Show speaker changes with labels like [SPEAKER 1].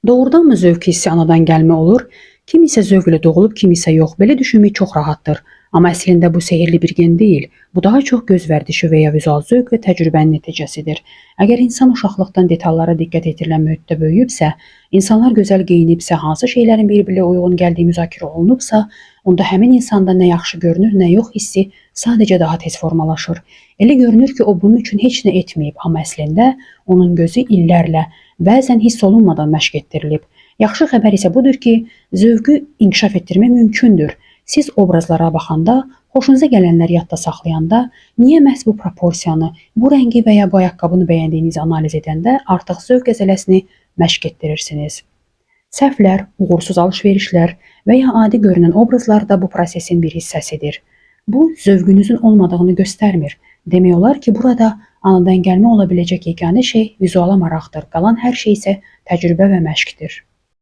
[SPEAKER 1] Doğrudanmı zövq hissi anadan gəlmə olur? Kim isə zövqlə doğulub, kim isə yox. Belə düşünmək çox rahatdır. Amma əslində bu sehirli bir gen deyil. Bu daha çox göz vərdişi və ya vizual zövq və təcrübənin nəticəsidir. Əgər insan uşaqlıqdan detallara diqqət etdirilən mühitdə böyüyübsə, insanlar gözəl geyinibsə, hansı şeylərin bir-birinə uyğun gəldiyi müzakirə olunubsa, onda həmin insanda nə yaxşı görünür, nə yox hissi sadəcə daha tez formalaşır. Elə görünür ki, o bunun üçün heç nə etməyib, amma əslində onun gözü illərlə bəzən hiss olunmadan məşq etdirilib. Yaxşı xəbər isə budur ki, zövqü inkişaf etdirmək mümkündür. Siz obrazlara baxanda, xoşunuza gələnləri yadda saxlayanda, niyə məhz bu proporsiyanı, bu rəngi və ya bu ayaqqabını bəyəndiyinizi analiz edəndə artıq zövq qəzələsini məşq etdirirsiniz. Səhvlər, uğursuz alış-verişlər və ya adi görünən obrazlar da bu prosesin bir hissəsidir. Bu, zövqünüzün olmadığını göstərmir. Demək olar ki, burada anadan gəlmə ola biləcək yeganə şey vizuala maraqdır. Qalan hər şey isə təcrübə və məşqdir.